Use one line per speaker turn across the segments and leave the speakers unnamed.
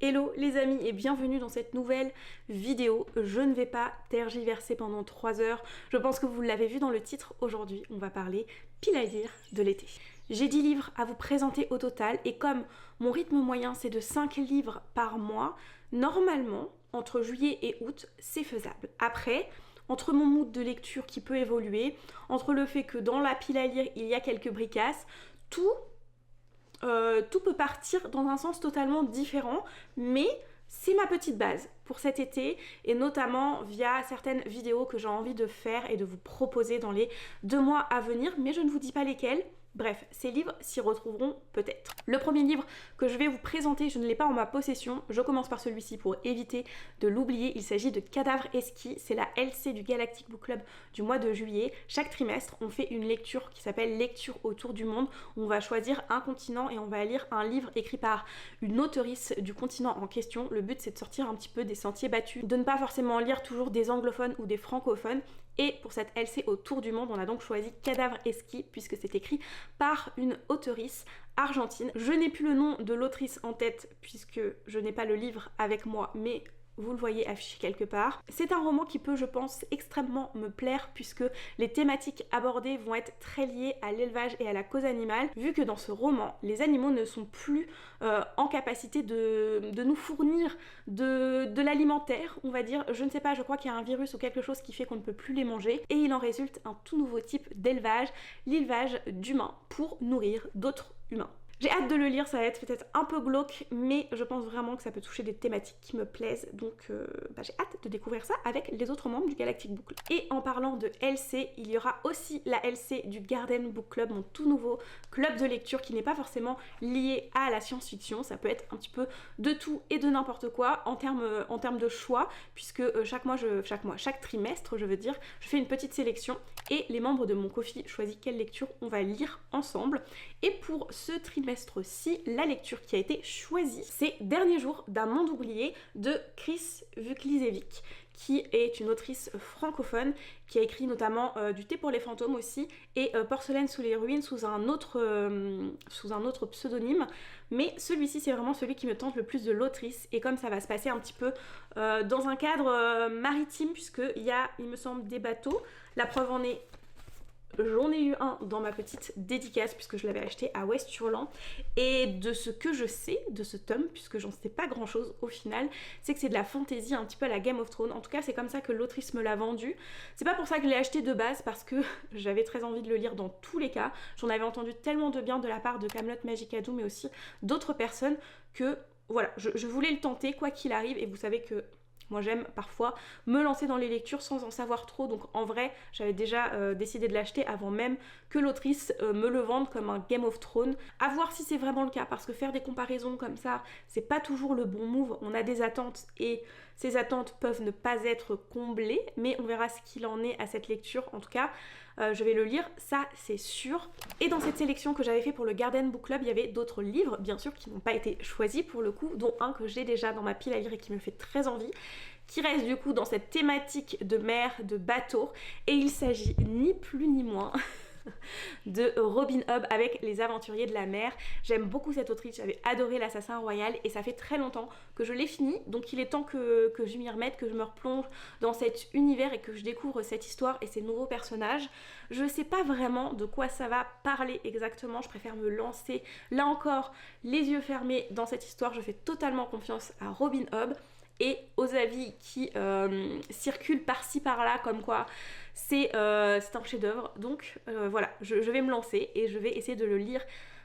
Hello les amis et bienvenue dans cette nouvelle vidéo. Je ne vais pas tergiverser pendant 3 heures. Je pense que vous l'avez vu dans le titre. Aujourd'hui, on va parler pile à lire de l'été. J'ai 10 livres à vous présenter au total et comme mon rythme moyen c'est de 5 livres par mois, normalement, entre juillet et août, c'est faisable. Après, entre mon mood de lecture qui peut évoluer, entre le fait que dans la pile à lire, il y a quelques bricasses, tout peut partir dans un sens totalement différent, mais c'est ma petite base pour cet été et notamment via certaines vidéos que j'ai envie de faire et de vous proposer dans les 2 mois à venir, mais je ne vous dis pas lesquels. Bref, ces livres s'y retrouveront peut-être. Le premier livre que je vais vous présenter, je ne l'ai pas en ma possession. Je commence par celui-ci pour éviter de l'oublier. Il s'agit de Cadavre Exquis. C'est la LC du Galactic Book Club du mois de juillet. Chaque trimestre, on fait une lecture qui s'appelle Lecture autour du monde. On va choisir un continent et on va lire un livre écrit par une auteurice du continent en question. Le but, c'est de sortir un petit peu des sentiers battus, de ne pas forcément lire toujours des anglophones ou des francophones. Et pour cette LC autour du monde, on a donc choisi Cadavre Exquis puisque c'est écrit par une auteurice argentine. Je n'ai plus le nom de l'autrice en tête puisque je n'ai pas le livre avec moi, mais vous le voyez affiché quelque part. C'est un roman qui peut, je pense, extrêmement me plaire puisque les thématiques abordées vont être très liées à l'élevage et à la cause animale, vu que dans ce roman, les animaux ne sont plus en capacité de nous fournir de l'alimentaire, on va dire. Je ne sais pas, je crois qu'il y a un virus ou quelque chose qui fait qu'on ne peut plus les manger et il en résulte un tout nouveau type d'élevage, l'élevage d'humains pour nourrir d'autres humains. J'ai hâte de le lire, ça va être peut-être un peu glauque, mais je pense vraiment que ça peut toucher des thématiques qui me plaisent, donc j'ai hâte de découvrir ça avec les autres membres du Galactic Book Club. Et en parlant de LC, il y aura aussi la LC du Garden Book Club, mon tout nouveau club de lecture qui n'est pas forcément lié à la science-fiction, ça peut être un petit peu de tout et de n'importe quoi en termes de choix, puisque chaque trimestre, je veux dire, je fais une petite sélection et les membres de mon Ko-fi choisissent quelle lecture on va lire ensemble. Et pour ce trimestre-ci, la lecture qui a été choisie, c'est Derniers jours d'un monde oublié de Chris Vuklicevic, qui est une autrice francophone qui a écrit notamment Du thé pour les fantômes aussi et Porcelaine sous les ruines sous un autre pseudonyme, mais celui-ci c'est vraiment celui qui me tente le plus de l'autrice et comme ça va se passer un petit peu dans un cadre maritime puisqu'il y a, il me semble, des bateaux, la preuve en est j'en ai eu un dans ma petite dédicace puisque je l'avais acheté à West-Hurlan et de ce que je sais de ce tome, puisque j'en sais pas grand chose au final, c'est que c'est de la fantasy un petit peu à la Game of Thrones. En tout cas c'est comme ça que l'autrice me l'a vendu. C'est pas pour ça que je l'ai acheté de base parce que j'avais très envie de le lire dans tous les cas. J'en avais entendu tellement de bien de la part de Camelot Magicado mais aussi d'autres personnes que voilà, je voulais le tenter quoi qu'il arrive et vous savez que moi j'aime parfois me lancer dans les lectures sans en savoir trop, donc en vrai j'avais déjà décidé de l'acheter avant même que l'autrice me le vende comme un Game of Thrones. À voir si c'est vraiment le cas parce que faire des comparaisons comme ça c'est pas toujours le bon move, on a des attentes et ces attentes peuvent ne pas être comblées, mais on verra ce qu'il en est à cette lecture. En tout cas je vais le lire, ça c'est sûr. Et dans cette sélection que j'avais fait pour le Garden Book Club, il y avait d'autres livres bien sûr qui n'ont pas été choisis pour le coup, dont un que j'ai déjà dans ma pile à lire et qui me fait très envie, qui reste du coup dans cette thématique de mer, de bateau, et il s'agit ni plus ni moins de Robin Hobb avec Les Aventuriers de la Mer. J'aime beaucoup cette autrice, j'avais adoré L'Assassin Royal et ça fait très longtemps que je l'ai fini, donc il est temps que je m'y remette, que je me replonge dans cet univers et que je découvre cette histoire et ces nouveaux personnages. Je sais pas vraiment de quoi ça va parler exactement, je préfère me lancer là encore les yeux fermés dans cette histoire. Je fais totalement confiance à Robin Hobb et aux avis qui circulent par-ci par-là comme quoi c'est un chef-d'œuvre. Donc voilà, je vais me lancer et je vais essayer de le lire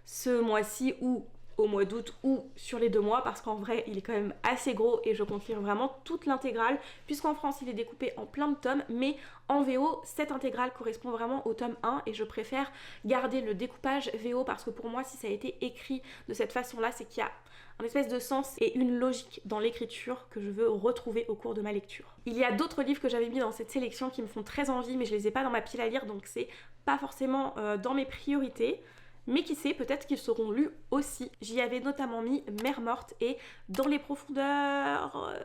ce mois-ci ou au mois d'août ou sur les 2 mois parce qu'en vrai il est quand même assez gros et je compte lire vraiment toute l'intégrale puisqu'en France il est découpé en plein de tomes, mais en VO cette intégrale correspond vraiment au tome 1 et je préfère garder le découpage VO parce que pour moi si ça a été écrit de cette façon là c'est qu'il y a un espèce de sens et une logique dans l'écriture que je veux retrouver au cours de ma lecture. Il y a d'autres livres que j'avais mis dans cette sélection qui me font très envie mais je les ai pas dans ma pile à lire donc c'est pas forcément dans mes priorités. Mais qui sait, peut-être qu'ils seront lus aussi. J'y avais notamment mis Mer morte et Dans les profondeurs,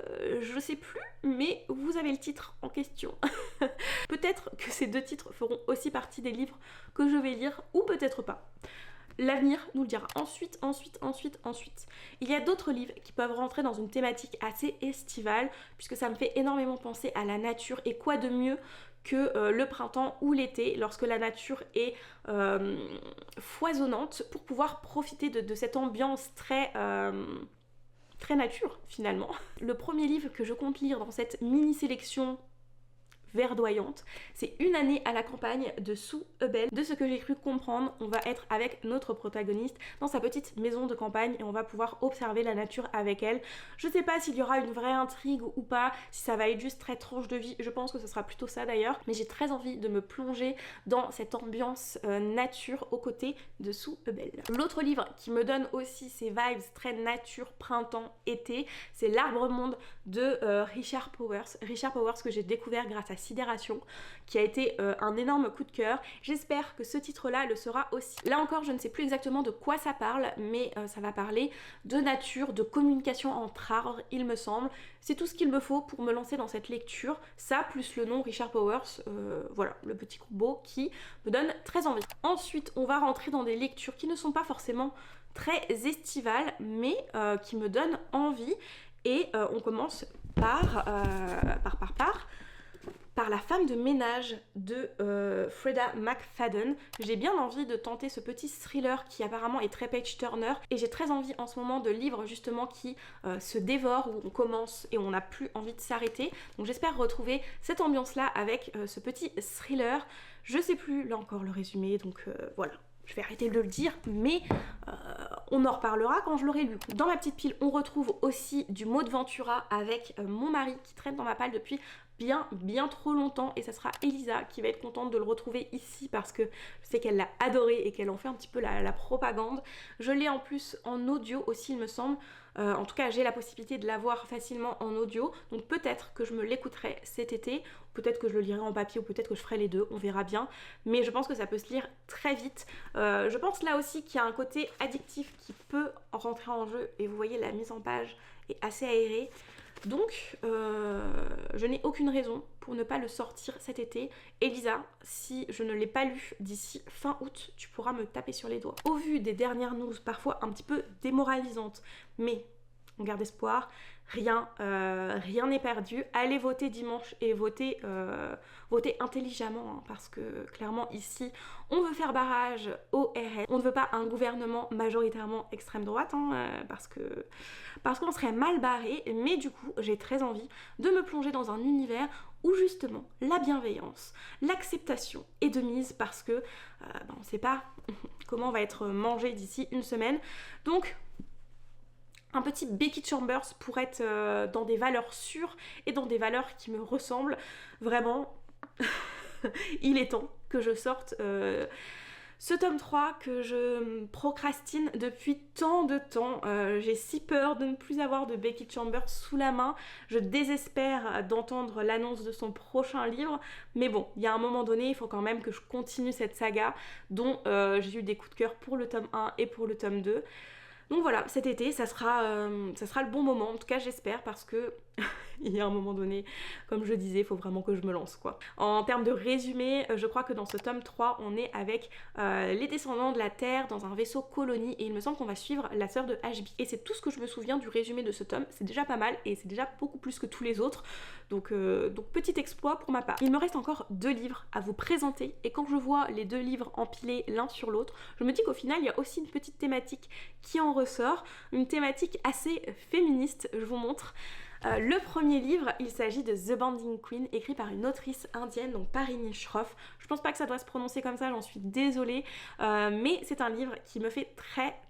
je sais plus, mais vous avez le titre en question. Peut-être que ces 2 titres feront aussi partie des livres que je vais lire, ou peut-être pas. L'avenir nous le dira. Ensuite. Il y a d'autres livres qui peuvent rentrer dans une thématique assez estivale, puisque ça me fait énormément penser à la nature, et quoi de mieux que le printemps ou l'été, lorsque la nature est foisonnante, pour pouvoir profiter de cette ambiance très nature finalement. Le premier livre que je compte lire dans cette mini-sélection verdoyante, c'est Une année à la campagne de Sue Ebel. De ce que j'ai cru comprendre, on va être avec notre protagoniste dans sa petite maison de campagne et on va pouvoir observer la nature avec elle. Je sais pas s'il y aura une vraie intrigue ou pas, si ça va être juste très tranche de vie, je pense que ce sera plutôt ça d'ailleurs, mais j'ai très envie de me plonger dans cette ambiance nature aux côtés de Sue Ebel. L'autre livre qui me donne aussi ces vibes très nature, printemps, été, c'est L'Arbre Monde de Richard Powers. Richard Powers que j'ai découvert grâce à Sidération, qui a été un énorme coup de cœur. J'espère que ce titre-là le sera aussi. Là encore, je ne sais plus exactement de quoi ça parle, mais ça va parler de nature, de communication entre arbres, il me semble. C'est tout ce qu'il me faut pour me lancer dans cette lecture. Ça, plus le nom Richard Powers, voilà, le petit combo qui me donne très envie. Ensuite, on va rentrer dans des lectures qui ne sont pas forcément très estivales, mais qui me donnent envie. Et on commence par La femme de ménage de Freda McFadden. J'ai bien envie de tenter ce petit thriller qui apparemment est très page-turner, et j'ai très envie en ce moment de livres justement qui se dévorent, où on commence et on n'a plus envie de s'arrêter. Donc j'espère retrouver cette ambiance-là avec ce petit thriller. Je sais plus là encore le résumé, donc voilà. Je vais arrêter de le dire, mais on en reparlera quand je l'aurai lu. Dans ma petite pile, on retrouve aussi du Maud Ventura avec mon mari qui traîne dans ma palle depuis bien trop longtemps, et ça sera Elisa qui va être contente de le retrouver ici parce que je sais qu'elle l'a adoré et qu'elle en fait un petit peu la propagande. Je l'ai en plus en audio aussi, il me semble. En tout cas, j'ai la possibilité de l'avoir facilement en audio, donc peut-être que je me l'écouterai cet été, peut-être que je le lirai en papier, ou peut-être que je ferai les deux, on verra bien, mais je pense que ça peut se lire très vite. Je pense là aussi qu'il y a un côté addictif qui peut rentrer en jeu, et vous voyez la mise en page est assez aérée. Donc, je n'ai aucune raison pour ne pas le sortir cet été. Elisa, si je ne l'ai pas lu d'ici fin août, tu pourras me taper sur les doigts. Au vu des dernières news, parfois un petit peu démoralisantes, mais on garde espoir, rien n'est perdu. Allez voter dimanche et voter intelligemment, hein, parce que clairement ici, on veut faire barrage au RN. On ne veut pas un gouvernement majoritairement extrême droite, hein, parce qu'on serait mal barré, mais du coup, j'ai très envie de me plonger dans un univers où justement la bienveillance, l'acceptation est de mise, parce que on ne sait pas comment on va être mangé d'ici une semaine. Donc un petit Becky Chambers pour être dans des valeurs sûres et dans des valeurs qui me ressemblent. Vraiment, il est temps que je sorte ce tome 3 que je procrastine depuis tant de temps. J'ai si peur de ne plus avoir de Becky Chambers sous la main. Je désespère d'entendre l'annonce de son prochain livre. Mais bon, il y a un moment donné, il faut quand même que je continue cette saga dont j'ai eu des coups de cœur pour le tome 1 et pour le tome 2. Donc voilà, cet été, ça sera le bon moment, en tout cas j'espère, parce que il y a un moment donné, comme je disais, il faut vraiment que je me lance, quoi. En termes de résumé, je crois que dans ce tome 3, on est avec les descendants de la Terre dans un vaisseau colonie, et il me semble qu'on va suivre la sœur de HB. Et c'est tout ce que je me souviens du résumé de ce tome, c'est déjà pas mal, et c'est déjà beaucoup plus que tous les autres, donc petit exploit pour ma part. Il me reste encore 2 livres à vous présenter, et quand je vois les 2 livres empilés l'un sur l'autre, je me dis qu'au final, il y a aussi une petite thématique qui en ressort, une thématique assez féministe, je vous montre. Le premier livre, il s'agit de The Bending Queen, écrit par une autrice indienne, donc Parini Shroff. Je pense pas que ça doit se prononcer comme ça, j'en suis désolée, mais c'est un livre qui me fait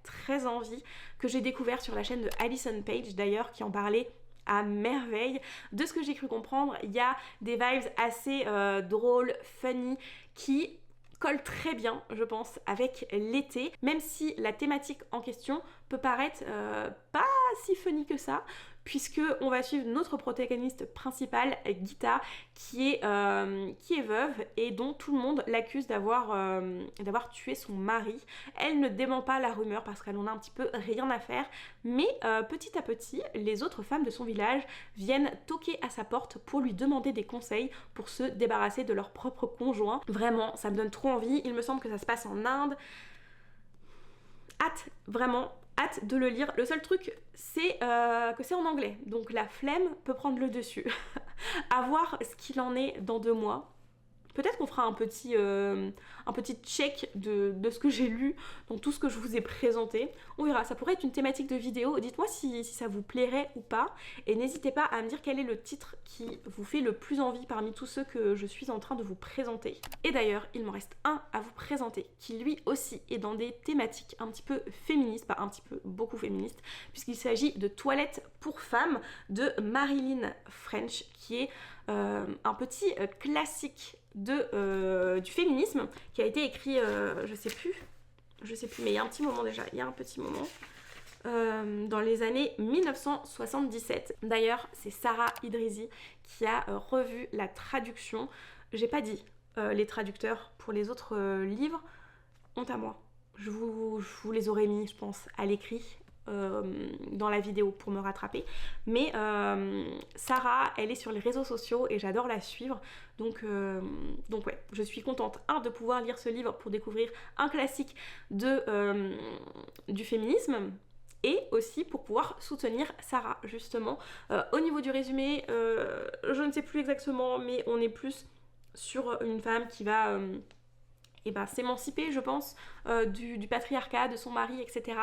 très envie, que j'ai découvert sur la chaîne de Alison Page d'ailleurs, qui en parlait à merveille. De ce que j'ai cru comprendre, il y a des vibes assez drôles, funny, qui colle très bien, je pense, avec l'été, même si la thématique en question peut paraître pas si funny que ça, puisque on va suivre notre protagoniste principale, Gita, qui est veuve et dont tout le monde l'accuse d'avoir tué son mari. Elle ne dément pas la rumeur parce qu'elle en a un petit peu rien à faire, mais petit à petit, les autres femmes de son village viennent toquer à sa porte pour lui demander des conseils pour se débarrasser de leur propre conjoint. Vraiment, ça me donne trop envie. Il me semble que ça se passe en Inde. hâte, vraiment hâte de le lire. Le seul truc, c'est que c'est en anglais, donc la flemme peut prendre le dessus. À voir ce qu'il en est dans 2 mois. Peut-être qu'on fera un petit check de ce que j'ai lu, dans tout ce que je vous ai présenté. On verra, ça pourrait être une thématique de vidéo. Dites-moi si ça vous plairait ou pas. Et n'hésitez pas à me dire quel est le titre qui vous fait le plus envie parmi tous ceux que je suis en train de vous présenter. Et d'ailleurs, il m'en reste un à vous présenter, qui lui aussi est dans des thématiques un petit peu féministes, pas un petit peu, beaucoup féministes, puisqu'il s'agit de Toilette pour femmes de Marilyn French, qui est un petit classique du féminisme qui a été écrit, je sais plus, mais il y a un petit moment déjà, il y a un petit moment, dans les années 1977. D'ailleurs, c'est Sarah Idrizi qui a revu la traduction. J'ai pas dit les traducteurs pour les autres livres, honte à moi. Je vous les aurais mis, je pense, à l'écrit. Dans la vidéo pour me rattraper, mais Sarah, elle est sur les réseaux sociaux et j'adore la suivre, donc ouais, je suis contente de pouvoir lire ce livre pour découvrir un classique du féminisme, et aussi pour pouvoir soutenir Sarah justement. Au niveau du résumé, je ne sais plus exactement, mais on est plus sur une femme qui va s'émanciper, je pense, du patriarcat, de son mari, etc.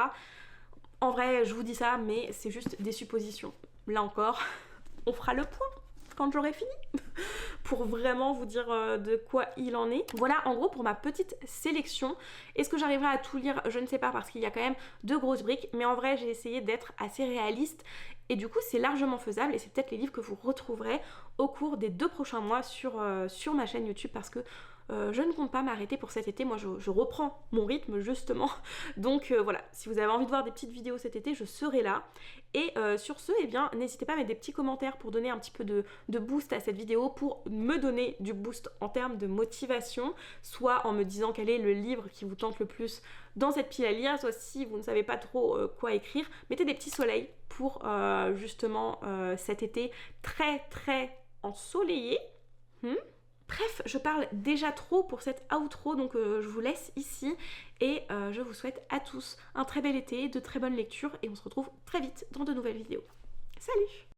En vrai, je vous dis ça, mais c'est juste des suppositions. Là encore, on fera le point quand j'aurai fini pour vraiment vous dire de quoi il en est. Voilà en gros pour ma petite sélection. Est-ce que j'arriverai à tout lire? Je ne sais pas, parce qu'il y a quand même 2 grosses briques, mais en vrai j'ai essayé d'être assez réaliste et du coup c'est largement faisable, et c'est peut-être les livres que vous retrouverez au cours des 2 prochains mois sur ma chaîne YouTube, parce que je ne compte pas m'arrêter pour cet été. Moi je reprends mon rythme justement, donc voilà, si vous avez envie de voir des petites vidéos cet été, je serai là. Et sur ce, eh bien n'hésitez pas à mettre des petits commentaires pour donner un petit peu de boost à cette vidéo, pour me donner du boost en termes de motivation, soit en me disant quel est le livre qui vous tente le plus dans cette pile à lire, soit si vous ne savez pas trop quoi écrire, mettez des petits soleils pour justement cet été très très ensoleillé. Bref, je parle déjà trop pour cette outro, donc je vous laisse ici et je vous souhaite à tous un très bel été, de très bonnes lectures, et on se retrouve très vite dans de nouvelles vidéos. Salut!